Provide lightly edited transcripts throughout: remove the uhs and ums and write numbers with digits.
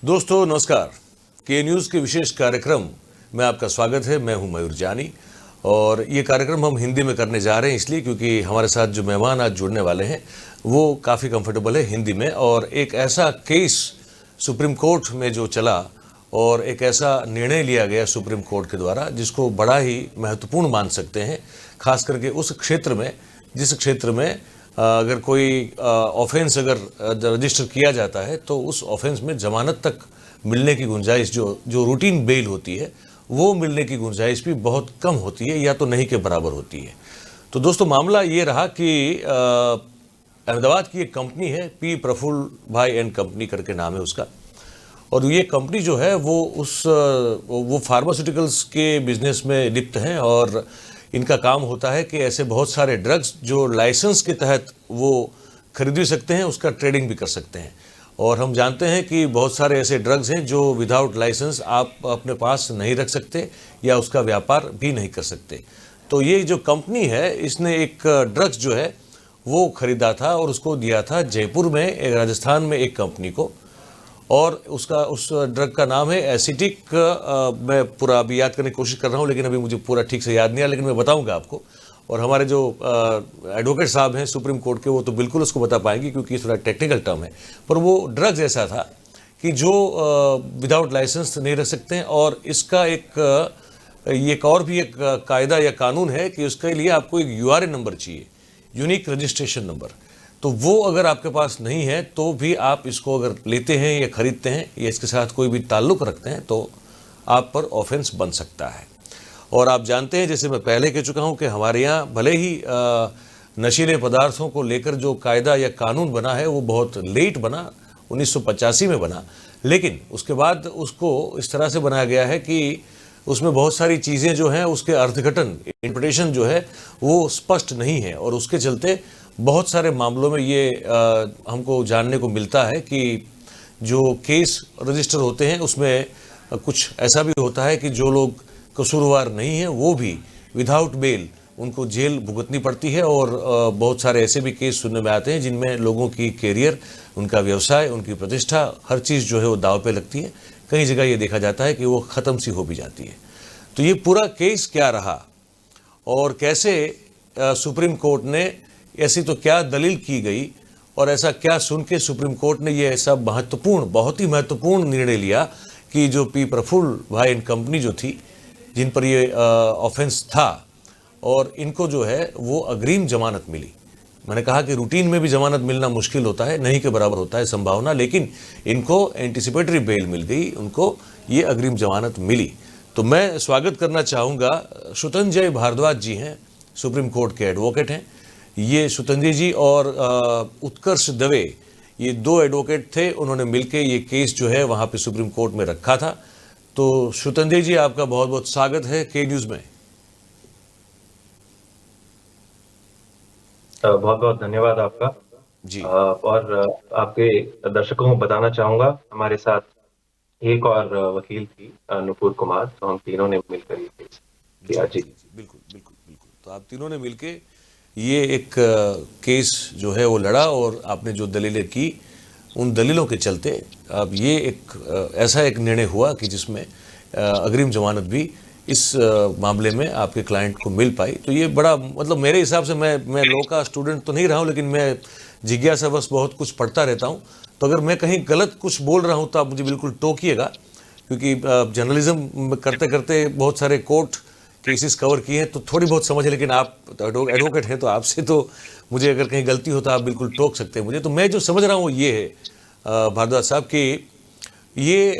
दोस्तों नमस्कार। के न्यूज़ के विशेष कार्यक्रम में आपका स्वागत है। मैं हूं मयूर जानी और ये कार्यक्रम हम हिंदी में करने जा रहे हैं इसलिए क्योंकि हमारे साथ जो मेहमान आज जुड़ने वाले हैं वो काफ़ी कंफर्टेबल है हिंदी में, और एक ऐसा केस सुप्रीम कोर्ट में जो चला और एक ऐसा निर्णय लिया गया सुप्रीम कोर्ट के द्वारा जिसको बड़ा ही महत्वपूर्ण मान सकते हैं, खास करके उस क्षेत्र में जिस क्षेत्र में अगर कोई ऑफेंस अगर रजिस्टर किया जाता है तो उस ऑफेंस में जमानत तक मिलने की गुंजाइश जो रूटीन बेल होती है वो मिलने की गुंजाइश भी बहुत कम होती है या तो नहीं के बराबर होती है। तो दोस्तों मामला ये रहा कि अहमदाबाद की एक कंपनी है, पी प्रफुल्ल भाई एंड कंपनी करके नाम है उसका, और ये कंपनी जो है वो फार्मास्यूटिकल्स के बिजनेस में लिप्त हैं और इनका काम होता है कि ऐसे बहुत सारे ड्रग्स जो लाइसेंस के तहत वो खरीद भी सकते हैं, उसका ट्रेडिंग भी कर सकते हैं। और हम जानते हैं कि बहुत सारे ऐसे ड्रग्स हैं जो विदाउट लाइसेंस आप अपने पास नहीं रख सकते या उसका व्यापार भी नहीं कर सकते। तो ये जो कंपनी है इसने एक ड्रग्स जो है वो खरीदा था और उसको दिया था जयपुर में, एक राजस्थान में एक कंपनी को, और उस ड्रग का नाम है एसिटिक। मैं पूरा अभी याद करने की कोशिश कर रहा हूँ लेकिन अभी मुझे पूरा ठीक से याद नहीं आया, लेकिन मैं बताऊंगा आपको। और हमारे जो एडवोकेट साहब हैं सुप्रीम कोर्ट के वो तो बिल्कुल उसको बता पाएंगे क्योंकि थोड़ा टेक्निकल टर्म है। पर वो ड्रग्स ऐसा था कि जो विदाउट लाइसेंस नहीं रख सकते हैं, और इसका एक और भी एक कायदा या कानून है कि उसके लिए आपको एक यूआरएन नंबर चाहिए, यूनिक रजिस्ट्रेशन नंबर। तो वो अगर आपके पास नहीं है तो भी आप इसको अगर लेते हैं या खरीदते हैं या इसके साथ कोई भी ताल्लुक़ रखते हैं तो आप पर ऑफेंस बन सकता है। और आप जानते हैं, जैसे मैं पहले कह चुका हूं कि हमारे यहाँ भले ही नशीले पदार्थों को लेकर जो कायदा या कानून बना है वो बहुत लेट बना, 1985 में बना, लेकिन उसके बाद उसको इस तरह से बनाया गया है कि उसमें बहुत सारी चीज़ें जो हैं उसके अर्थघटन इंटरप्रिटेशन जो है वो स्पष्ट नहीं है, और उसके चलते बहुत सारे मामलों में ये हमको जानने को मिलता है कि जो केस रजिस्टर होते हैं उसमें कुछ ऐसा भी होता है कि जो लोग कसूरवार नहीं हैं वो भी विदाउट बेल उनको जेल भुगतनी पड़ती है। और बहुत सारे ऐसे भी केस सुनने में आते हैं जिनमें लोगों की कैरियर, उनका व्यवसाय, उनकी प्रतिष्ठा, हर चीज़ जो है वो दांव पे लगती है। कई जगह ये देखा जाता है कि वो ख़त्म सी हो भी जाती है। तो ये पूरा केस क्या रहा और कैसे सुप्रीम कोर्ट ने ऐसी तो क्या दलील की गई और ऐसा क्या सुन के सुप्रीम कोर्ट ने ये ऐसा महत्वपूर्ण, बहुत ही महत्वपूर्ण निर्णय लिया कि जो पी प्रफुल्ल भाई एंड कंपनी जो थी जिन पर ये ऑफेंस था और इनको जो है वो अग्रिम जमानत मिली। मैंने कहा कि रूटीन में भी जमानत मिलना मुश्किल होता है, नहीं के बराबर होता है संभावना, लेकिन इनको एंटिसिपेटरी बेल मिल गई, उनको ये अग्रिम जमानत मिली। तो मैं स्वागत करना चाहूँगा, शुतंजय भारद्वाज जी हैं, सुप्रीम कोर्ट के एडवोकेट हैं। ये शुतंजय जी और उत्कर्ष दवे, ये दो एडवोकेट थे, उन्होंने मिलके ये केस जो है वहाँ पे सुप्रीम कोर्ट में रखा था। तो शुतंजय जी आपका बहुत बहुत स्वागत है के न्यूज़ में। बहुत बहुत धन्यवाद आपका जी और आपके दर्शकों को बताना चाहूंगा हमारे साथ एक और वकील थी, नुपुर कुमार। तो हम तीनों ने मिलकर ये केस जी किया। जी जी जी बिल्कुल बिल्कुल बिल्कुल। तो आप तीनों ने मिलके ये एक केस जो है वो लड़ा और आपने जो दलीलें की उन दलीलों के चलते अब ये एक ऐसा एक निर्णय हुआ कि जिसमें अग्रिम जमानत भी इस मामले में आपके क्लाइंट को मिल पाई। तो ये बड़ा, मतलब मेरे हिसाब से, मैं लॉ का स्टूडेंट तो नहीं रहा हूँ लेकिन मैं जिज्ञासावश बहुत कुछ पढ़ता रहता हूँ। तो अगर मैं कहीं गलत कुछ बोल रहा हूँ तो आप मुझे बिल्कुल टोकिएगा, क्योंकि जर्नलिज्म करते करते बहुत सारे कोर्ट केसेस कवर किए हैं तो थोड़ी बहुत समझ है, लेकिन आप एडवोकेट हैं तो आपसे तो मुझे अगर कहीं गलती हो तो आप बिल्कुल टोक सकते हैं मुझे। तो मैं जो समझ रहा हूँ वो ये है भारद्वाज साहब कि ये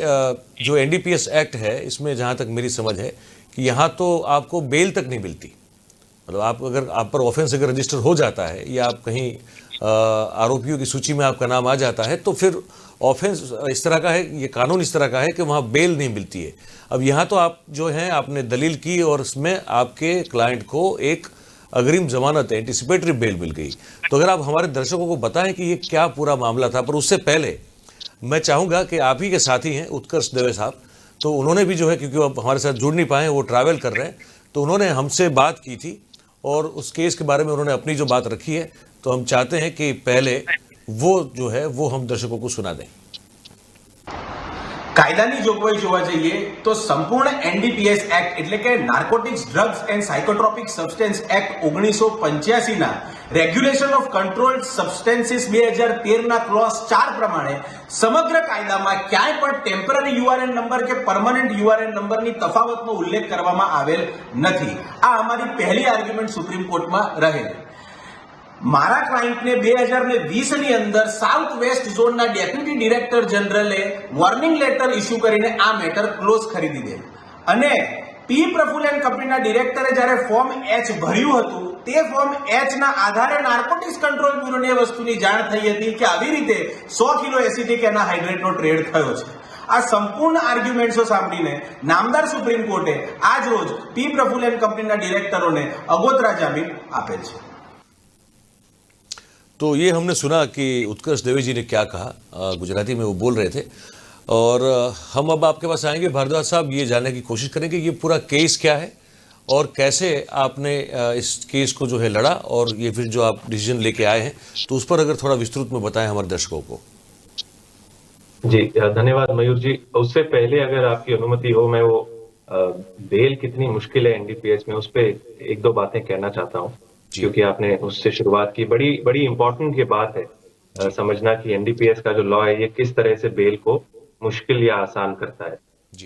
जो एनडीपीएस एक्ट है इसमें जहाँ तक मेरी समझ है कि यहाँ तो आपको बेल तक नहीं मिलती। मतलब अगर आप पर ऑफेंस अगर रजिस्टर हो जाता है या आप कहीं आरोपियों की सूची में आपका नाम आ जाता है तो फिर ऑफेंस इस तरह का है, ये कानून इस तरह का है कि वहाँ बेल नहीं मिलती है। अब यहाँ तो आप जो हैं आपने दलील की और इसमें आपके क्लाइंट को एक अग्रिम जमानत, एंटिसिपेटरी बेल मिल गई। तो अगर आप हमारे दर्शकों को बताएं कि ये क्या पूरा मामला था। पर उससे पहले मैं चाहूँगा कि आप ही के साथी हैं उत्कर्ष दवे साहब, तो उन्होंने भी जो है, क्योंकि वो हमारे साथ जुड़ नहीं पाए, वो ट्रैवल कर रहे हैं, तो उन्होंने हमसे बात की थी और उस केस के बारे में उन्होंने अपनी जो बात रखी है। तो हम चाहते हैं कि पहले वो जो है वो हम दर्शकों को सुना दें। કાયદાની જોગવાઈ જોવા જઈએ તો સંપૂર્ણ એનડીપીએસ એક્ટ એટલે કે narcotics drugs and psychotropic substance act 1985 ના રેગ્યુલેશન ઓફ કંટ્રોલ્ડ સબસ્ટેન્સીસ 2013 ના ક્લોઝ 4 પ્રમાણે સમગ્ર કાયદામાં ક્યાંય પણ ટેમ્પરરી યુઆરએન નંબર કે પરમનન્ટ યુઆરએન નંબરની તફાવતનો ઉલ્લેખ કરવામાં આવેલ નથી. આ અમારી પહેલી આર્ગ્યુમેન્ટ સુપ્રીમ કોર્ટમાં રહેલી. મારા ક્લાયન્ટને 2020 ની અંદર સાઉથ વેસ્ટ ઝોનના ડેપ્યુટી ડિરેક્ટર જનરલે વોર્નિંગ લેટર ઇસ્યુ કરીને આ મેટર ક્લોઝ કરી દીધેલ અને પી પ્રફુલ્લ એન્ડ કંપનીના ડિરેક્ટરે જ્યારે ફોર્મ એચ ભર્યું હતું તે ફોર્મ એચ ના આધારે નાર્કોટિક્સ કંટ્રોલ બ્યુરોને એ વસ્તુની જાણ થઈ હતી કે આવી રીતે 100 કિલો એસિટિક એનાહાઇડ્રેટનો ટ્રેડ થયો છે. આ સંપૂર્ણ આર્ગ્યુમેન્ટ્સો સાંભળીને નામદાર સુપ્રીમ કોર્ટે આજ રોજ પી પ્રફુલ્લ એન્ડ કંપનીના ડિરેક્ટરોને અગોતરા જામીન આપેલ છે. तो ये हमने सुना कि उत्कर्ष दवे जी ने क्या कहा, गुजराती में वो बोल रहे थे और हम अब आपके पास आएंगे भारद्वाज साहब, ये जानने की कोशिश करेंगे ये पूरा केस क्या है और कैसे आपने इस केस को जो है लड़ा और ये फिर जो आप डिसीजन लेके आए हैं तो उस पर अगर थोड़ा विस्तृत में बताएं हमारे दर्शकों को. जी धन्यवाद मयूर जी. उससे पहले अगर आपकी अनुमति हो मैं वो बेल कितनी मुश्किल है एनडीपीएस में उस पर एक दो बातें कहना चाहता हूँ क्योंकि आपने उससे शुरुआत की. बड़ी इंपॉर्टेंट ये बात है समझना कि एनडीपीएस का जो लॉ है ये किस तरह से बेल को मुश्किल या आसान करता है.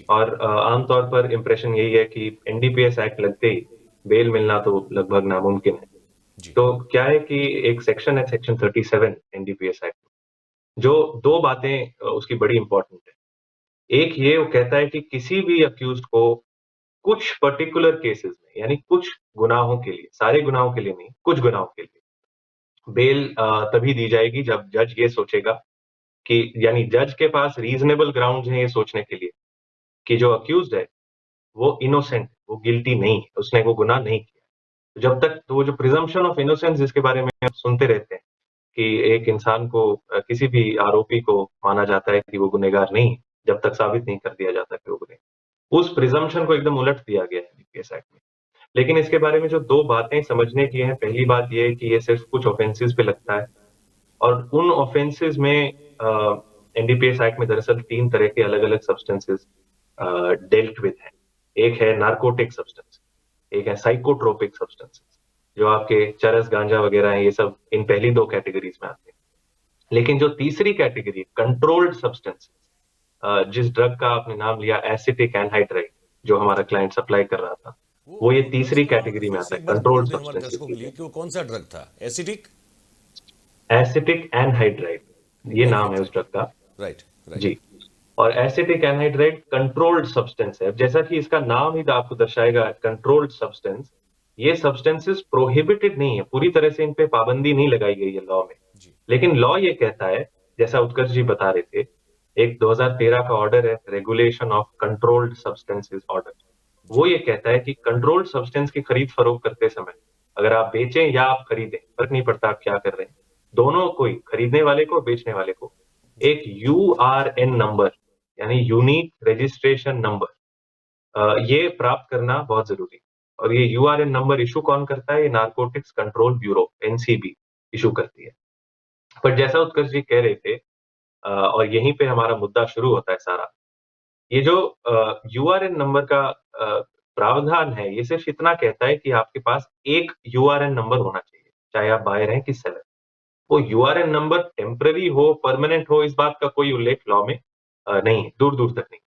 और आमतौर पर इंप्रेशन यही है कि एनडीपीएस एक्ट लगते ही बेल मिलना तो लगभग नामुमकिन है. तो क्या है कि एक सेक्शन है सेक्शन 37 एनडीपीएस एक्ट जो दो बातें उसकी बड़ी इंपॉर्टेंट है. एक ये वो कहता है कि किसी भी अक्यूज्ड को कुछ पर्टिकुलर केसेस में यानी कुछ गुनाहों के लिए, सारे गुनाहों के लिए नहीं, कुछ गुनाहों के लिए बेल तभी दी जाएगी जब जज ये सोचेगा कि यानी जज के पास रीजनेबल ग्राउंड्स हैं ये सोचने के लिए कि जो अक्यूज्ड है वो इनोसेंट, वो गिल्टी नहीं है, उसने वो गुनाह नहीं किया. जब तक तो वो जो प्रिजम्पशन ऑफ इनोसेंस जिसके बारे में हम सुनते रहते हैं कि एक इंसान को किसी भी आरोपी को माना जाता है कि वो गुनहगार नहीं है जब तक साबित नहीं कर दिया जाता कि वो गुनहगार, उस प्रिजम्पशन को एकदम उलट दिया गया है एनडीपीएस एक्ट में. लेकिन इसके बारे में जो दो बातें समझने की हैं, पहली बात यह है कि ये सिर्फ कुछ ऑफेंसेस पे लगता है और उन ऑफेंसेस में एनडीपीएस एक्ट में दरअसल 3 तरह के अलग अलग सब्सटेंसेस डेल्ट विद हैं. एक है नार्कोटिक सब्सटेंस, एक है साइकोट्रोपिक सब्सटेंसेस जो आपके चरस गांजा वगैरह हैं, ये सब इन पहली 2 कैटेगरीज में आते हैं. लेकिन जो तीसरी कैटेगरी कंट्रोल्ड सब्सटेंसेस, जिस ड्रग का आपने नाम लिया एसिटिक एनहाइड्राइड जो हमारा क्लाइंट सप्लाई कर रहा था, वो ये तीसरी कैटेगरी में आता है कंट्रोल्ड सब्सटेंसेस. वो कौन सा ड्रग था? एसिटिक एनहाइड्राइड ये नाम है उस ड्रग का. राइट जी. और एसिटिक एनहाइड्राइड कंट्रोल्ड सब्सटेंस है. जैसा कि इसका नाम ही आपको दर्शाएगा कंट्रोल्ड सब्सटेंस, ये सब्सटेंसेस प्रोहिबिटेड नहीं है, पूरी तरह से इन पे पाबंदी नहीं लगाई गई है लॉ में. लेकिन लॉ ये कहता है, जैसा उत्कर्ष जी बता रहे थे, एक 2013 का ऑर्डर है regulation of controlled substances order, वो ये कहता है कि कंट्रोल्ड सब्सटेंस की खरीद फरोख्त करते समय अगर आप बेचें या आप खरीदें, फर्क नहीं पड़ता आप क्या कर रहे हैं, दोनों को ही, खरीदने वाले को बेचने वाले को, एक यूआरएन नंबर यानी यूनिक रजिस्ट्रेशन नंबर ये प्राप्त करना बहुत जरूरी. और ये यूआरएन नंबर इशू कौन करता है? ये narcotics control bureau NCB issue करती है. पर जैसा उत्कर्ष जी कह रहे थे और यहीं पे हमारा मुद्दा शुरू होता है सारा, ये जो यूआरएन नंबर का प्रावधान है ये सिर्फ इतना कहता है कि आपके पास एक यूआरएन नंबर होना चाहिए, चाहे आप बायर हैं कि सेलर. वो यूआरएन नंबर टेम्पररी हो, परमानेंट हो, इस बात का कोई उल्लेख लॉ में नहीं है, दूर दूर तक नहीं.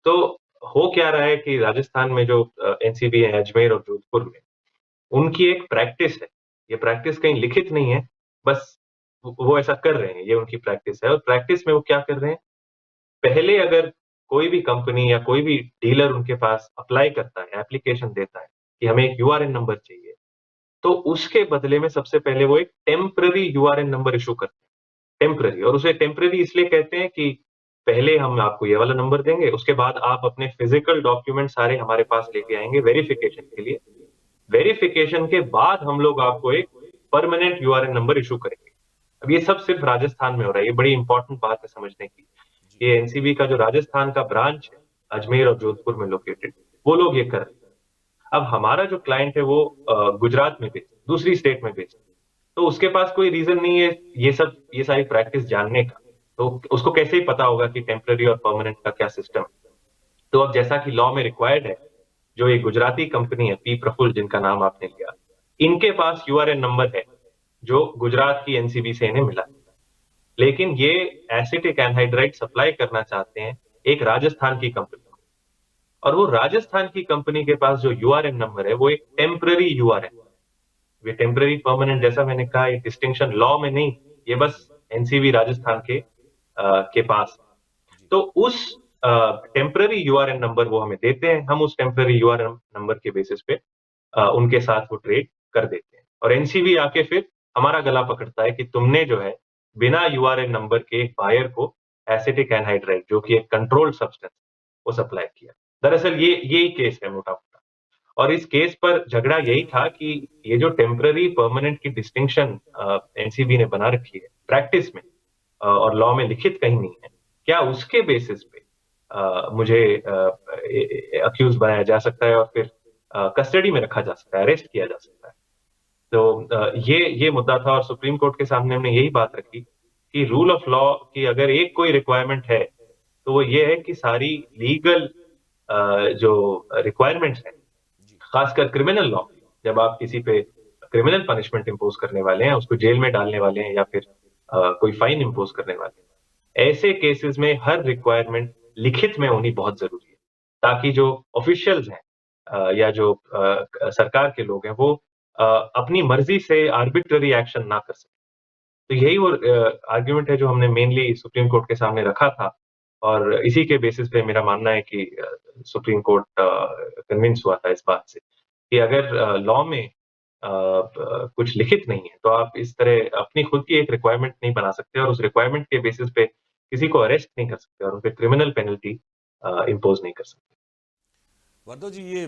तो हो क्या रहा है कि राजस्थान में जो एनसीबी है अजमेर और जोधपुर में, उनकी एक प्रैक्टिस है, ये प्रैक्टिस कहीं लिखित नहीं है, बस वो ऐसा कर रहे हैं, ये उनकी प्रैक्टिस है. और प्रैक्टिस में वो क्या कर रहे हैं, पहले अगर कोई भी कंपनी या कोई भी डीलर उनके पास अप्लाई करता है, एप्लीकेशन देता है कि हमें एक यूआरएन नंबर चाहिए, तो उसके बदले में सबसे पहले वो एक टेम्पररी यूआरएन नंबर इशू करते हैं. टेम्पररी, और उसे टेम्पररी इसलिए कहते हैं कि पहले हम आपको ये वाला नंबर देंगे, उसके बाद आप अपने फिजिकल डॉक्यूमेंट सारे हमारे पास लेके आएंगे वेरिफिकेशन के लिए. वेरिफिकेशन के बाद हम लोग आपको एक परमानेंट यूआरएन नंबर इशू करेंगे. अब ये सब सिर्फ राजस्थान में हो रहा है, ये बड़ी इंपॉर्टेंट बात है समझने की. ये एनसीबी का जो राजस्थान का ब्रांच है अजमेर और जोधपुर में लोकेटेड, वो लोग ये कर रहे हैं. अब हमारा जो क्लाइंट है वो गुजरात में बेच, दूसरी स्टेट में बेच, तो उसके पास कोई रीजन नहीं है ये सारी प्रैक्टिस जानने का. तो उसको कैसे ही पता होगा कि टेम्पररी और परमानेंट का क्या सिस्टम है। तो अब जैसा कि लॉ में रिक्वायर्ड है, जो एक गुजराती कंपनी है पी प्रफुल्ल, जिनका नाम आपने लिया, इनके पास यूआरएन नंबर है जो गुजरात की एनसीबी से इन्हें मिला। लेकिन ये एसिटिक एनहाइड्राइड सप्लाई करना चाहते हैं एक राजस्थान की कंपनी को, और वो राजस्थान की कंपनी के पास जो यूआरएन नंबर है वो एक टेम्पररी यूआरएन, ये टेम्पररी परमानेंट जैसा मैंने कहा, ये डिस्टिंक्शन लॉ में नहीं, ये बस एनसीबी राजस्थान के पास। तो उस टेम्पररी यूआरएन नंबर वो हमें देते हैं, हम उस टेम्पररी यूआरएन नंबर के बेसिस पे उनके साथ वो ट्रेड कर देते हैं, और एनसीबी आके फिर हमारा गला पकड़ता है कि तुमने जो है बिना यूआरएन नंबर के एक बायर को एसिटिक एनहाइड्राइड, जो कि एक कंट्रोल्ड सब्सटेंस, वो सप्लाई किया। दरअसल ये यही केस है मोटा-मोटा, और इस केस पर झगड़ा यही था कि ये जो टेम्पररी परमानेंट की डिस्टिंक्शन एनसीबी ने बना रखी है प्रैक्टिस में, और लॉ में लिखित कहीं नहीं है, क्या उसके बेसिस पे मुझे अक्यूज बनाया जा सकता है और फिर कस्टडी में रखा जा सकता है, अरेस्ट किया जा सकता है। तो ये मुद्दा था, और सुप्रीम कोर्ट के सामने हमने यही बात रखी कि रूल ऑफ लॉ की अगर एक कोई रिक्वायरमेंट है, तो वो ये है कि सारी लीगल जो रिक्वायरमेंट्स हैं, खासकर क्रिमिनल लॉ, जब आप किसी पे क्रिमिनल पनिशमेंट इम्पोज करने वाले हैं, उसको जेल में डालने वाले हैं या फिर कोई फाइन इम्पोज करने वाले हैं, ऐसे केसेस में हर रिक्वायरमेंट लिखित में होनी बहुत जरूरी है, ताकि जो ऑफिशियल्स हैं या जो सरकार के लोग हैं, वो अपनी मर्जी से आर्बिट्ररी एक्शन ना कर सके। तो यही वो आर्ग्यूमेंट है जो हमने मेनली सुप्रीम कोर्ट के सामने रखा था, और इसी के बेसिस पे मेरा मानना है कि सुप्रीम कोर्ट कन्विंस हुआ था इस बात से कि अगर लॉ में कुछ लिखित नहीं है, तो आप इस तरह अपनी खुद की एक रिक्वायरमेंट नहीं बना सकते, और उस रिक्वायरमेंट के बेसिस पे किसी को अरेस्ट नहीं कर सकते और उन पे क्रिमिनल पेनल्टी इम्पोज नहीं कर सकते। वर्धो जी, ये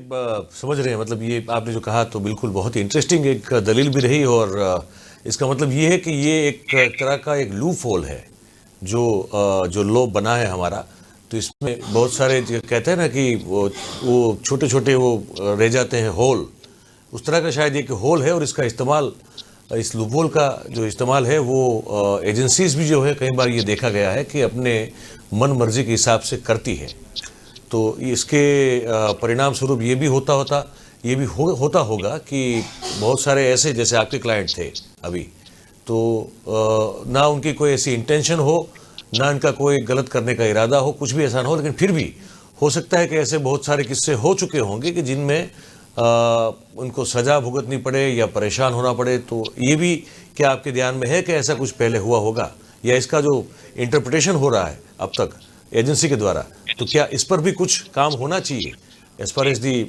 समझ रहे हैं, मतलब ये आपने जो कहा तो बिल्कुल बहुत ही इंटरेस्टिंग एक दलील भी रही, और इसका मतलब ये है कि ये एक तरह का एक लूप होल है जो लॉ बना है हमारा। तो इसमें बहुत सारे जो कहते हैं ना कि वो छोटे छोटे वो रह जाते हैं होल, उस तरह का शायद एक होल है, और इसका इस्तेमाल, इस लूप होल का जो इस्तेमाल है वो एजेंसीज भी जो है कई बार ये देखा गया है कि अपने मन मर्जी के हिसाब से करती है। तो इसके परिणाम स्वरूप ये भी होता होगा कि बहुत सारे ऐसे, जैसे आपके क्लाइंट थे अभी, तो ना उनकी कोई ऐसी इंटेंशन हो, ना इनका कोई गलत करने का इरादा हो, कुछ भी ऐसा ना हो, लेकिन फिर भी हो सकता है कि ऐसे बहुत सारे किस्से हो चुके होंगे कि जिनमें उनको सजा भुगतनी पड़े या परेशान होना पड़े। तो ये भी क्या आपके ध्यान में है कि ऐसा कुछ पहले हुआ होगा, या इसका जो इंटरप्रिटेशन हो रहा है अब तक एजेंसी के द्वारा, तो क्या इस पर भी कुछ काम होना चाहिए as far as the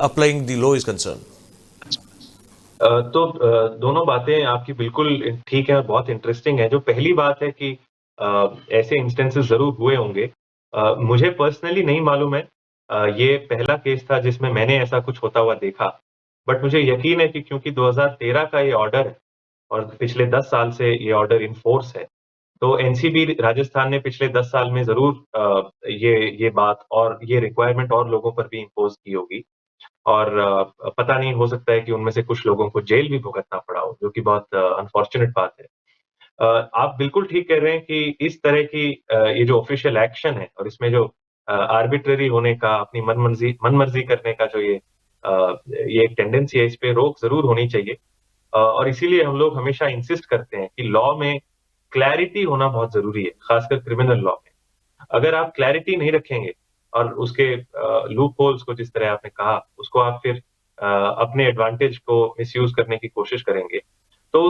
applying the law is concern? तो दोनों बातें आपकी बिल्कुल ठीक है और बहुत इंटरेस्टिंग है। जो पहली बात है कि ऐसे इंस्टेंसेस जरूर हुए होंगे, मुझे पर्सनली नहीं मालूम है, ये पहला केस था जिसमें मैंने ऐसा कुछ होता हुआ देखा, बट मुझे यकीन है कि क्योंकि 2013 का ये ऑर्डर है और पिछले 10 साल से ये ऑर्डर इन फोर्स है, तो एनसीबी राजस्थान ने पिछले 10 साल में जरूर ये बात और ये रिक्वायरमेंट और लोगों पर भी इम्पोज की होगी, और पता नहीं, हो सकता है कि उनमें से कुछ लोगों को जेल भी भुगतना पड़ा हो, जो कि बहुत अनफॉर्चुनेट बात है। आप बिल्कुल ठीक कह रहे हैं कि इस तरह की ये जो ऑफिशियल एक्शन है और इसमें जो आर्बिट्ररी होने का, अपनी मनमर्जी करने का जो ये एक टेंडेंसी है, इस पे रोक जरूर होनी चाहिए, और इसीलिए हम लोग हमेशा इंसिस्ट करते हैं कि लॉ में क्लैरिटी होना बहुत जरूरी है, खासकर क्रिमिनल लॉ में। अगर आप क्लैरिटी नहीं रखेंगे और उसके लूप होल्स को, जिस तरह आपने कहा, उसको आप फिर अपने एडवांटेज को मिसयूज करने की कोशिश करेंगे, तो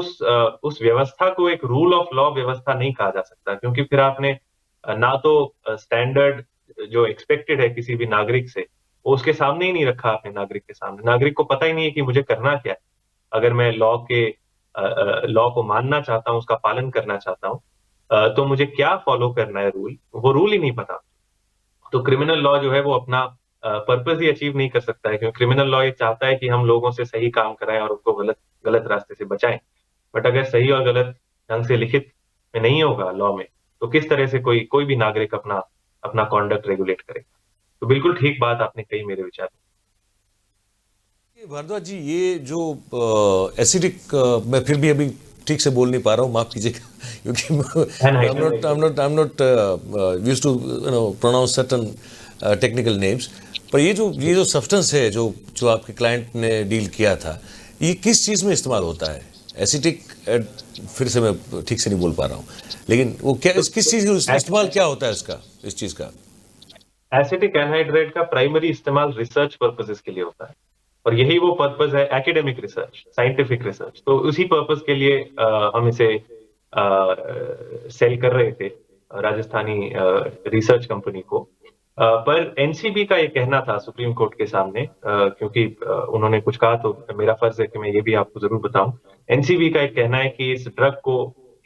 उस व्यवस्था को एक रूल ऑफ लॉ व्यवस्था नहीं कहा जा सकता, क्योंकि फिर आपने ना तो स्टैंडर्ड जो एक्सपेक्टेड है किसी भी नागरिक से, वो उसके सामने ही नहीं रखा आपने, नागरिक के सामने। नागरिक को पता ही नहीं है कि मुझे करना क्या है। अगर मैं लॉ को मानना चाहता हूँ, उसका पालन करना चाहता हूँ, तो मुझे क्या फॉलो करना है, वो रूल ही नहीं पता। तो क्रिमिनल लॉ जो है वो अपना पर्पस ही अचीव नहीं कर सकता है, क्योंकि क्रिमिनल लॉ ये चाहता है कि हम लोगों से सही काम कराएं और उनको गलत रास्ते से बचाएं। बट अगर सही और गलत ढंग से लिखित में नहीं होगा लॉ में, तो किस तरह से कोई भी नागरिक अपना कॉन्डक्ट रेगुलेट करेगा। तो बिल्कुल ठीक बात आपने कही मेरे विचार में। भारद्वाज जी, ये जो एसिडिक, मैं फिर भी अभी ठीक से बोल नहीं पा रहा हूँ, माफ कीजिएगा, क्योंकि I'm not used to pronounce certain technical names. पर ये जो सब्सटेंस है जो आपके क्लाइंट ने डील किया था, ये किस चीज़ में इस्तेमाल होता है? एसिटिक, फिर से मैं ठीक से नहीं बोल पा रहा हूँ, लेकिन वो क्या, किस चीज़ का इस्तेमाल क्या होता है इसका, इस चीज़ का? एसिटिक एनहाइड्राइड का प्राइमरी इस्तेमाल रिसर्च पर्पसेस के लिए होता है, और यही वो पर्पस है, एकेडमिक रिसर्च, साइंटिफिक रिसर्च। तो उसी पर्पस के लिए हम इसे सेल कर रहे थे राजस्थानी रिसर्च कंपनी को। पर एनसीबी का ये कहना था सुप्रीम कोर्ट के सामने, क्योंकि उन्होंने कुछ कहा तो मेरा फर्ज है कि मैं ये भी आपको जरूर बताऊं। एनसीबी का एक कहना है कि इस ड्रग को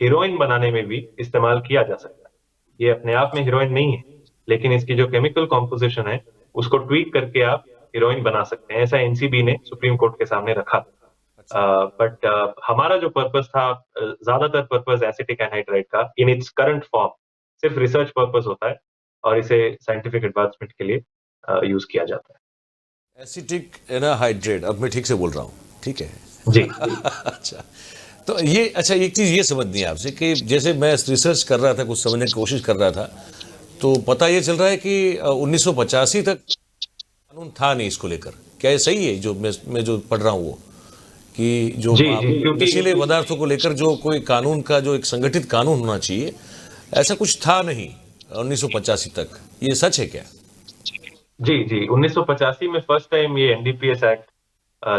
हीरोइन बनाने में भी इस्तेमाल किया जा सकता है। ये अपने आप में हीरोइन नहीं है, लेकिन इसकी जो केमिकल कॉम्पोजिशन है उसको ट्वीक करके आप हीरोइन बना सकते हैं, ऐसा एनसीबी ने सुप्रीम कोर्ट के सामने रखा था। बट हमारा जो पर्पस था, ज्यादातर पर्पस एसिटिक एनहाइड्राइड का इन इट्स करंट फॉर्म सिर्फ रिसर्च पर्पस होता है, और इसे साइंटिफिक एडवांसमेंट के लिए यूज किया जाता है। एसिटिक एनहाइड्रेट, अब मैं ठीक से बोल रहा हूँ, ठीक है जी। अच्छा, तो ये एक चीज़ ये समझनी है आपसे कि जैसे मैं रिसर्च कर रहा था, कुछ समझने की कोशिश कर रहा था, तो पता ये चल रहा है कि 1985 तक कानून था नहीं इसको लेकर। क्या ये सही है जो मैं जो पढ़ रहा हूँ वो, कि जो नशीले पदार्थों को लेकर जो कोई कानून का जो एक संगठित कानून होना चाहिए, ऐसा कुछ था नहीं 1985 तक, ये सच है क्या? जी 1985 में फर्स्ट टाइम ये एनडीपीएस एक्ट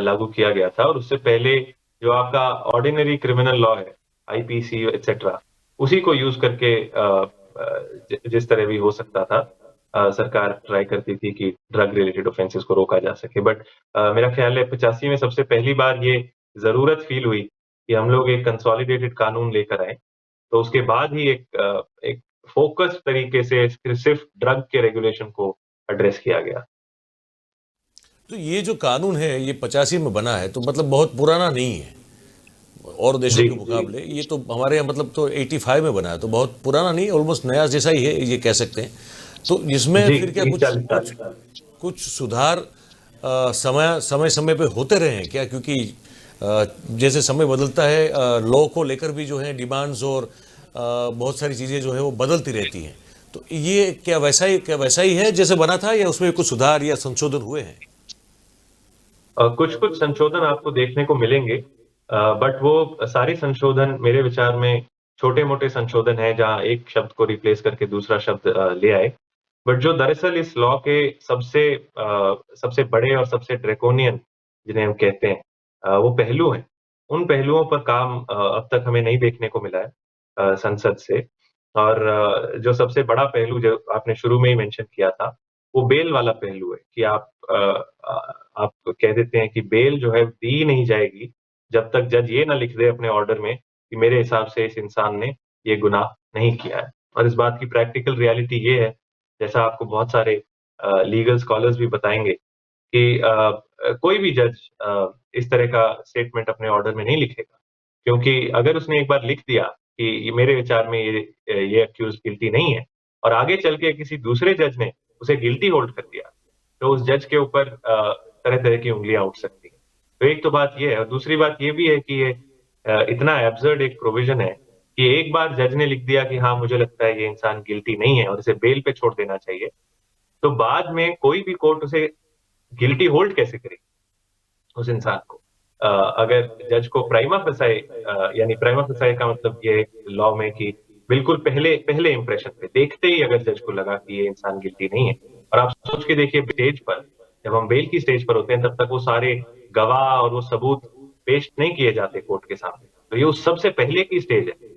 लागू किया गया था, और उससे पहले जो आपका ऑर्डिनरी क्रिमिनल लॉ है, आईपीसी एटसेट्रा, उसी को यूज करके जिस तरह भी हो सकता था, सरकार ट्राई करती थी कि ड्रग रिलेटेड ऑफेंसेस को रोका जा सके। बट मेरा ख्याल है 85 में सबसे पहली बार ये जरूरत फील हुई कि हम लोग एक कंसोलिडेटेड कानून लेकर आए। तो उसके बाद ही एक फोकस तरीके से सिर्फ ड्रग के रेगुलेशन को एड्रेस किया गया। तो ये जो कानून है ये 85 में बना है, तो मतलब बहुत पुराना नहीं है और देशों के मुकाबले। ये तो हमारे यहाँ मतलब तो 85 में बना है, तो बहुत पुराना नहीं, ऑलमोस्ट नया जैसा ही है, ये कह सकते हैं। तो इसमें फिर क्या कुछ सुधार समय पे होते रहे हैं क्या? क्योंकि जैसे समय बदलता है, लॉ को लेकर भी जो है डिमांड्स और बहुत सारी चीजें जो है वो बदलती रहती हैं। तो ये क्या वैसा ही है जैसे बना था, या उसमें कुछ सुधार या संशोधन हुए हैं? कुछ संशोधन आपको देखने को मिलेंगे, बट वो सारे संशोधन मेरे विचार में छोटे मोटे संशोधन है, जहां एक शब्द को रिप्लेस करके दूसरा शब्द ले आए। बट जो दरअसल इस लॉ के सबसे बड़े और सबसे ड्रैकोनियन जिन्हें हम कहते हैं, वो पहलू हैं, उन पहलुओं पर काम अब तक हमें नहीं देखने को मिला है संसद से। और जो सबसे बड़ा पहलू जो आपने शुरू में ही मेंशन किया था, वो बेल वाला पहलू है कि आप कह देते हैं कि बेल जो है दी नहीं जाएगी जब तक जज ये ना लिख दे अपने ऑर्डर में कि मेरे हिसाब से इस इंसान ने ये गुनाह नहीं किया है। और इस बात की प्रैक्टिकल रियलिटी ये है, जैसा आपको बहुत सारे लीगल स्कॉलर्स भी बताएंगे, कि कोई भी जज इस तरह का स्टेटमेंट अपने ऑर्डर में नहीं लिखेगा, क्योंकि अगर उसने एक बार लिख दिया कि ये मेरे विचार में ये अक्यूज गिल्टी नहीं है, और आगे चल के किसी दूसरे जज ने उसे गिल्टी होल्ड कर दिया, तो उस जज के ऊपर तरह तरह की उंगलियां उठ सकती हैं। तो एक तो बात ये है, और दूसरी बात ये भी है कि ये इतना एब्सर्ड एक प्रोविजन है कि एक बार जज ने लिख दिया कि हाँ मुझे लगता है ये इंसान गिल्टी नहीं है और इसे बेल पे छोड़ देना चाहिए, तो बाद में कोई भी कोर्ट उसे गिल्टी होल्ड कैसे करेगी उस इंसान को? अगर जज को प्राइमा फेसाई, यानी प्राइमा फेसाई का मतलब ये है लॉ में कि बिल्कुल पहले इंप्रेशन पे देखते ही अगर जज को लगा कि ये इंसान गिल्टी नहीं है, और आप सोच के देखिए स्टेज पर, जब हम बेल की स्टेज पर होते हैं तब तक वो सारे गवाह और वो सबूत पेश नहीं किए जाते कोर्ट के सामने, तो ये उस सबसे पहले की स्टेज है।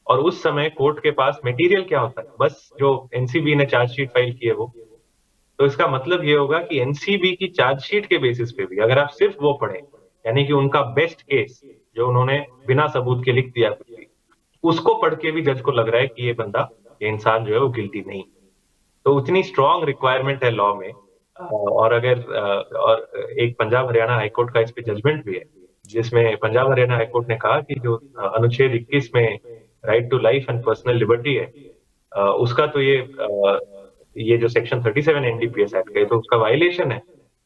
और उस समय कोर्ट के पास मटेरियल क्या होता है? बस जो एनसीबी ने चार्जशीट फाइल की है वो। तो इसका मतलब ये होगा कि एनसीबी की चार्जशीट के बेसिस पे भी अगर आप सिर्फ वो पढ़ें, यानी कि उनका बेस्ट केस जो उन्होंने बिना सबूत के लिख दिया, उसको पढ़ के भी जज को लग रहा है कि ये इंसान जो है वो गिल्टी नहीं। तो उतनी स्ट्रॉन्ग रिक्वायरमेंट है लॉ में। और अगर और एक पंजाब हरियाणा हाईकोर्ट का इस पे जजमेंट भी है, जिसमें पंजाब हरियाणा हाईकोर्ट ने कहा कि जो अनुच्छेद 21 में right to life and personal liberty है, उसका तो ये जो सेक्शन 37 एनडीपीएस एक्ट है, तो उसका वायलेशन है।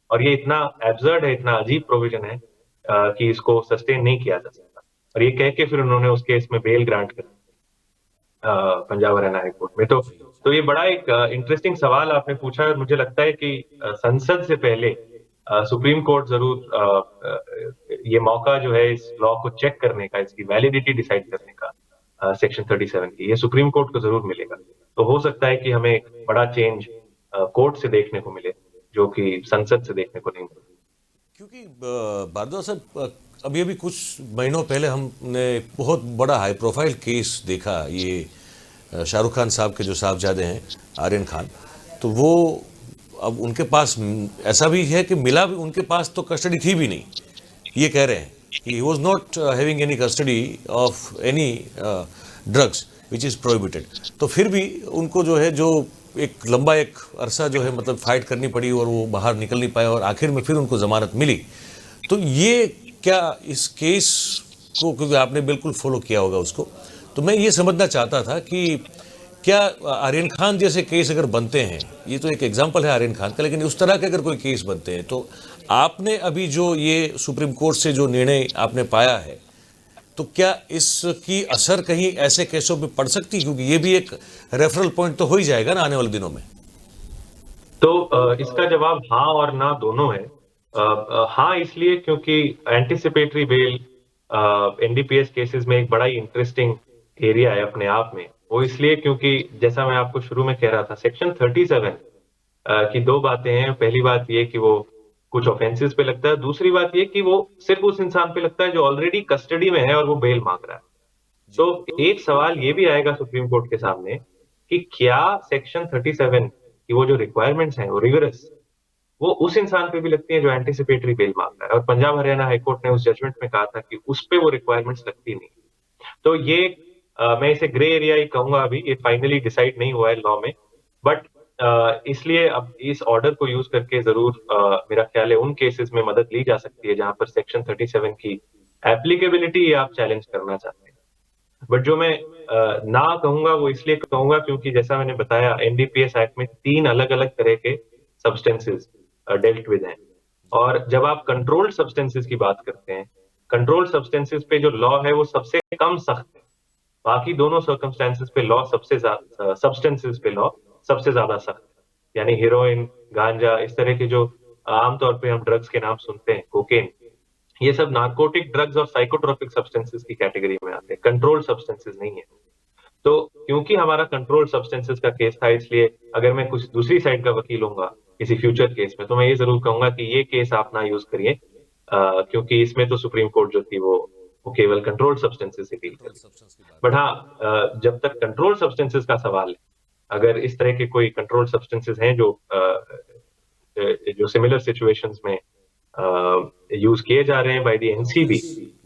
और ये इतना एब्सर्ड है, इतना अजीब प्रोविजन है कि इसको सस्टेन नहीं किया जा सकता। और ये कह के फिर उन्होंने उस केस में बेल ग्रांट कर पंजाब हरियाणा हाई कोर्ट में। तो ये बड़ा एक इंटरेस्टिंग सवाल आपने पूछा है। मुझे लगता है कि संसद से पहले सुप्रीम कोर्ट जरूर ये मौका जो है इस लॉ को चेक करने का, इसकी वैलिडिटी डिसाइड करने का सेक्शन 37 की, ये सुप्रीम कोर्ट को जरूर मिलेगा। तो हो सकता है कि हमें एक बड़ा चेंज कोर्ट से देखने को मिले, जो कि संसद से देखने को नहीं मिला। क्योंकि भारद्वाज साहब, अभी अभी कुछ महीनों पहले हमने बहुत बड़ा हाई प्रोफाइल केस देखा, ये शाहरुख खान साहब के जो साहबजादे हैं आर्यन खान, तो वो अब उनके पास ऐसा भी है कि मिला भी, उनके पास तो कस्टडी थी भी नहीं, ये कह रहे हैं कि he was not having any custody of any drugs which is prohibited. तो फिर भी उनको जो है, जो एक लंबा एक अरसा जो है मतलब फाइट करनी पड़ी और वो बाहर निकल नहीं पाए और आखिर में फिर उनको जमानत मिली। तो ये क्या इस केस को, क्योंकि आपने बिल्कुल फॉलो किया होगा उसको, तो मैं ये समझना चाहता था कि क्या आर्यन खान जैसे केस अगर बनते हैं, ये तो एक एग्जांपल है आर्यन खान का, लेकिन उस तरह के अगर कोई केस बनते हैं तो आपने अभी जो ये सुप्रीम कोर्ट से जो निर्णय आपने पाया है, तो क्या इसकी असर कहीं ऐसे केसों पे पड़ सकती है? क्योंकि ये भी एक रेफरल पॉइंट तो हो ही जाएगा ना आने वाले दिनों में। तो इसका जवाब हाँ और ना दोनों है। हाँ इसलिए क्योंकि एंटीसिपेटरी बेल एनडीपीएस केसेस में एक बड़ा ही इंटरेस्टिंग एरिया है अपने आप में। वो इसलिए क्योंकि जैसा मैं आपको शुरू में कह रहा था, सेक्शन 37 की दो बातें हैं। पहली बात ये कि वो कुछ ऑफेंसेस पे लगता है, दूसरी बात ये कि वो सिर्फ उस इंसान पे लगता है जो ऑलरेडी कस्टडी में है और वो बेल मांग रहा है। तो एक सवाल ये भी आएगा सुप्रीम कोर्ट के सामने कि क्या सेक्शन 37 की वो जो रिक्वायरमेंट्स हैं वो रिगरस, वो उस इंसान पे भी लगती है जो एंटीसिपेटरी बेल मांगता है। और पंजाब हरियाणा हाईकोर्ट ने उस जजमेंट में कहा था कि उस पे वो रिक्वायरमेंट्स लगती नहीं। तो ये मैं इसे ग्रे एरिया ही कहूंगा, अभी ये फाइनली डिसाइड नहीं हुआ है लॉ में। बट इसलिए अब इस ऑर्डर को यूज करके जरूर मेरा ख्याल है उन केसेस में मदद ली जा सकती है जहां पर सेक्शन 37 की एप्लीकेबिलिटी आप चैलेंज करना चाहते हैं। बट जो मैं ना कहूंगा वो इसलिए कहूंगा क्योंकि जैसा मैंने बताया, एनडीपीएस एक्ट में 3 अलग अलग तरह के सब्सटेंसेस डेल्ट विद हैं। और जब आप कंट्रोल्ड सब्सटेंसेस की बात करते हैं, कंट्रोल्ड सब्सटेंसेस पे जो लॉ है वो सबसे कम सख्त है। बाकी दोनों सर्कमस्टेंसेस पे लॉ सबसे ज्यादा, सब्सटेंसेस पे लॉ सबसे ज्यादा सख्त है। यानी हीरोइन, गांजा, इस तरह के जो आमतौर पे हम ड्रग्स के नाम सुनते हैं, कोकेन, ये सब नार्कोटिक ड्रग्स और साइकोट्रोपिक सब्सटेंसेस की कैटेगरी में आते हैं, कंट्रोल्ड सब्सटेंसेस नहीं है। तो क्योंकि हमारा कंट्रोल्ड सब्सटेंसेस का केस था, इसलिए अगर मैं कुछ दूसरी साइड का वकील होऊंगा किसी फ्यूचर केस में, तो मैं ये जरूर कहूंगा कि ये केस आप ना यूज करिए, क्योंकि इसमें तो सुप्रीम कोर्ट जो थी वो केवल कंट्रोल्ड सब्सटेंसेस से डील करती है। बट हाँ, जब तक कंट्रोल्ड सब्सटेंसेस का सवाल है, अगर इस तरह के कोई कंट्रोल्ड सब्सटेंसेस हैं जो सिमिलर सिचुएशंस में यूज किए जा रहे हैं by the NCB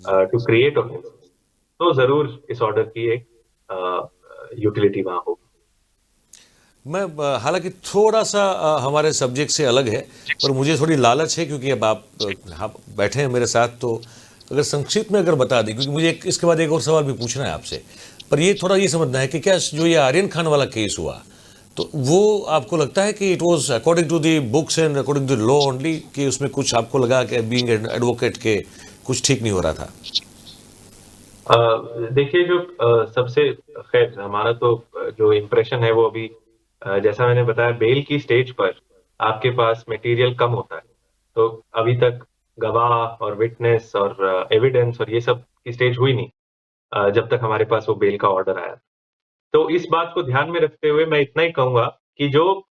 to create offences, तो जरूर इस ऑर्डर की एक यूटिलिटी वहां होगी। मैं हालांकि थोड़ा सा हमारे सब्जेक्ट से अलग है, पर मुझे थोड़ी लालच है क्योंकि अब आप बैठे हैं मेरे साथ, तो अगर संक्षिप्त में अगर बता दें, क्योंकि मुझे इसके बाद एक और सवाल भी पूछना है आपसे। पर ये थोड़ा ये समझना है कि क्या जो ये आर्यन खान वाला केस हुआ, तो वो आपको लगता है कि it was according to the books and according to the law only, कि उसमें कुछ आपको लगा कि बीइंग एडवोकेट के कुछ ठीक नहीं हो रहा था? देखिए, जो सबसे, खैर हमारा तो जो इम्प्रेशन है वो अभी जैसा मैंने बताया, बेल की स्टेज पर आपके पास मटेरियल कम होता है। तो अभी तक गवाह और विटनेस और एविडेंस और ये सब की स्टेज हुई नहीं, जब तक हमारे पास वो बेल का ऑर्डर आया। तो इस बात को ध्यान में रखते हुए मैं इतना ही कहूंगा कि जो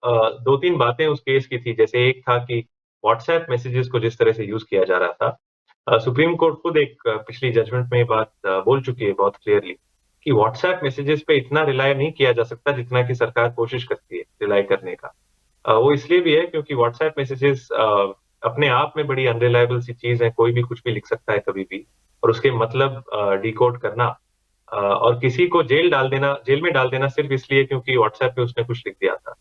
2-3 बातें उस केस की थी, जैसे एक था कि व्हाट्सएप मैसेजेस को जिस तरह से यूज किया जा रहा था, सुप्रीम कोर्ट खुद एक पिछली जजमेंट में ये बात बोल चुकी है बहुत क्लियरली कि व्हाट्सएप मैसेजेस पे इतना रिलाय नहीं किया जा सकता जितना कि सरकार कोशिश करती है रिलाय करने का। वो इसलिए भी है क्योंकि व्हाट्सएप मैसेजेस अपने आप में बड़ी अनरिलायबल सी चीज है, कोई भी कुछ भी लिख सकता है कभी भी, और उसके मतलब डिकोड करना और किसी को जेल में डाल देना सिर्फ इसलिए क्योंकि व्हाट्सएप पे उसने कुछ लिख दिया था,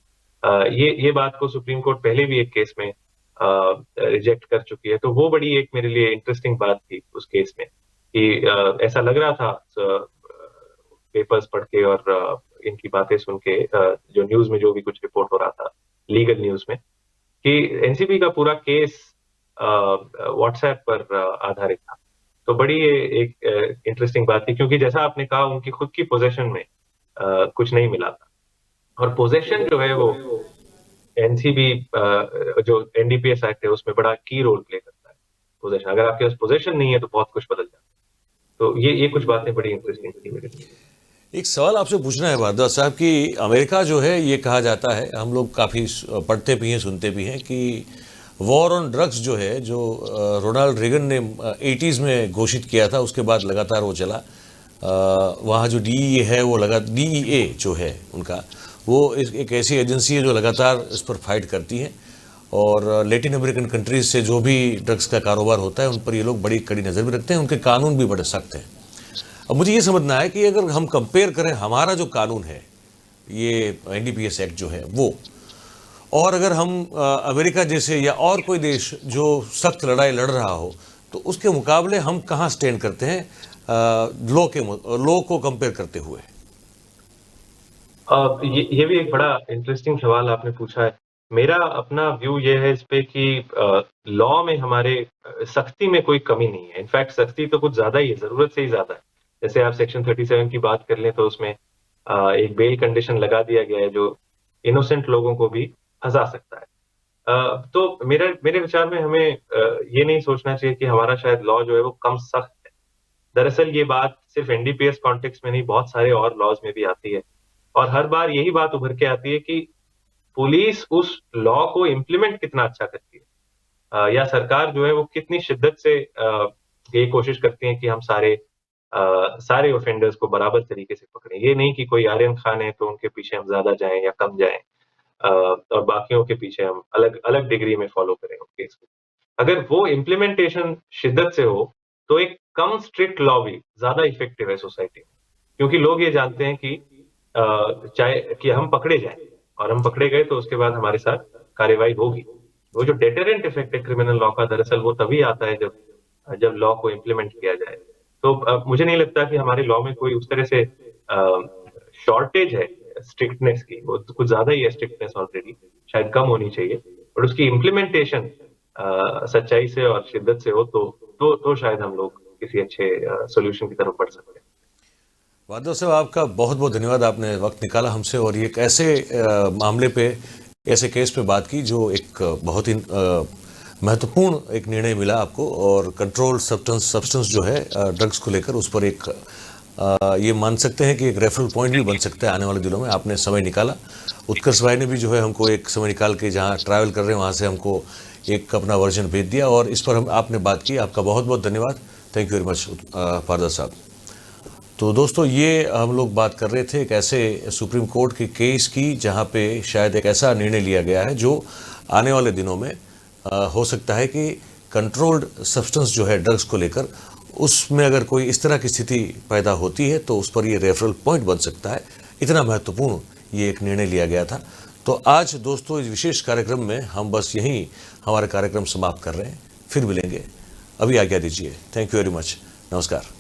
ये बात को सुप्रीम कोर्ट पहले भी एक केस में रिजेक्ट कर चुकी है। तो वो बड़ी एक मेरे लिए इंटरेस्टिंग बात थी उस केस में कि ऐसा लग रहा था पेपर्स पढ़ के और इनकी बातें सुन के, जो न्यूज में जो भी कुछ रिपोर्ट हो रहा था लीगल न्यूज में, कि एनसीबी का पूरा केस व्हाट्सएप पर आधारित था। तो बड़ी ये एक इंटरेस्टिंग बात थी, क्योंकि जैसा आपने कहा उनकी खुद की पोजीशन में कुछ नहीं मिला था। और पोजीशन जो है वो एनसीबी जो एनडीपीएस एक्ट है उसमें बड़ा की रोल प्ले करता है। पोजीशन, अगर आपके पास पोजीशन नहीं है तो बहुत कुछ बदल जाता है। तो ये कुछ बातें बड़ी इंटरेस्टिंग थी मेरे लिए। एक सवाल आपसे पूछना है भारद्वाज साहब कि अमेरिका जो है, ये कहा जाता है, हम लोग काफ़ी पढ़ते भी हैं सुनते भी हैं कि वॉर ऑन ड्रग्स जो है, जो रोनाल्ड रेगन ने 80s में घोषित किया था, उसके बाद लगातार वो चला। वहाँ जो डीईए है वो डीईए जो है उनका, वो एक ऐसी एजेंसी है जो लगातार इस पर फाइट करती है, और लैटिन अमेरिकन कंट्रीज से जो भी ड्रग्स का कारोबार होता है उन पर ये लोग बड़ी कड़ी नज़र भी रखते हैं, उनके कानून भी बड़े सख्त हैं। अब मुझे ये समझना है कि अगर हम कंपेयर करें हमारा जो कानून है, ये एनडीपीएस एक्ट जो है वो, और अगर हम अमेरिका जैसे या और कोई देश जो सख्त लड़ाई लड़ रहा हो, तो उसके मुकाबले हम कहाँ स्टैंड करते हैं लॉ को कंपेयर करते हुए? ये भी एक बड़ा इंटरेस्टिंग सवाल आपने पूछा है। मेरा अपना व्यू ये है इस पे कि लॉ में हमारे सख्ती में कोई कमी नहीं है। इनफैक्ट सख्ती तो कुछ ज़्यादा ही है, ज़रूरत से ही ज़्यादा है। जैसे आप सेक्शन 37 की बात कर लें तो उसमें एक बेल कंडीशन लगा दिया गया है जो इनोसेंट लोगों को भी फँसा सकता है। तो मेरे विचार में हमें ये नहीं सोचना चाहिए कि हमारा शायद लॉ जो है वो कम सख्त है। दरअसल ये बात सिर्फ एनडीपीएस कॉन्टेक्स्ट में नहीं, बहुत सारे और लॉज में भी आती है। और हर बार यही बात उभर के आती है कि पुलिस उस लॉ को इम्प्लीमेंट कितना अच्छा करती है, या सरकार जो है वो कितनी शिद्दत से ये कोशिश करती है कि हम सारे ऑफेंडर्स को बराबर तरीके से पकड़ें। ये नहीं कि कोई आर्यन खान है तो उनके पीछे हम ज्यादा जाएं या कम जाएं, और बाकियों के पीछे हम अलग अलग डिग्री में फॉलो करें उनके इसको। अगर वो इम्प्लीमेंटेशन शिद्दत से हो तो एक कम स्ट्रिक्ट लॉ भी ज्यादा इफेक्टिव है सोसाइटी में, क्योंकि लोग ये जानते हैं कि चाहे कि हम पकड़े जाएं, और हम पकड़े गए तो उसके बाद हमारे साथ कार्रवाई होगी। वो जो डेटरेंट इफेक्ट है क्रिमिनल लॉ का, दरअसल वो तभी आता है जब लॉ को इम्प्लीमेंट किया जाए। तो मुझे नहीं लगता कि हमारे लॉ में कोई उस तरह से शॉर्टेज है स्ट्रिक्टनेस की। वो कुछ ज्यादा ही है स्ट्रिक्टनेस ऑलरेडी, शायद कम होनी चाहिए, और उसकी इम्प्लीमेंटेशन सच्चाई से और शिद्दत से हो तो शायद हम लोग किसी अच्छे सोल्यूशन की तरफ बढ़ सकते हैं। भारद्वाज साहब, आपका बहुत बहुत धन्यवाद, आपने वक्त निकाला हमसे और ये एक ऐसे मामले पे, ऐसे केस पे बात की जो एक बहुत ही महत्वपूर्ण एक निर्णय मिला आपको, और कंट्रोल सब्सटेंस जो है ड्रग्स को लेकर, उस पर एक ये मान सकते हैं कि एक रेफरल पॉइंट भी बन सकता है आने वाले दिनों में। आपने समय निकाला, उत्कर्ष भाई ने भी जो है हमको एक समय निकाल के, जहाँ ट्रैवल कर रहे हैं वहाँ से हमको एक अपना वर्जन भेज दिया, और इस पर आपने बात की। आपका बहुत बहुत धन्यवाद। Thank you very much Bharadwaj साहब। तो दोस्तों, ये हम लोग बात कर रहे थे एक ऐसे सुप्रीम कोर्ट के केस की जहाँ पे शायद एक ऐसा निर्णय लिया गया है जो आने वाले दिनों में हो सकता है कि कंट्रोल्ड सब्सटेंस जो है ड्रग्स को लेकर, उसमें अगर कोई इस तरह की स्थिति पैदा होती है तो उस पर ये रेफरल पॉइंट बन सकता है। इतना महत्वपूर्ण ये एक निर्णय लिया गया था। तो आज दोस्तों, इस विशेष कार्यक्रम में हम बस यहीं हमारा कार्यक्रम समाप्त कर रहे हैं। फिर मिलेंगे, अभी आज्ञा दीजिए। Thank you very much. नमस्कार।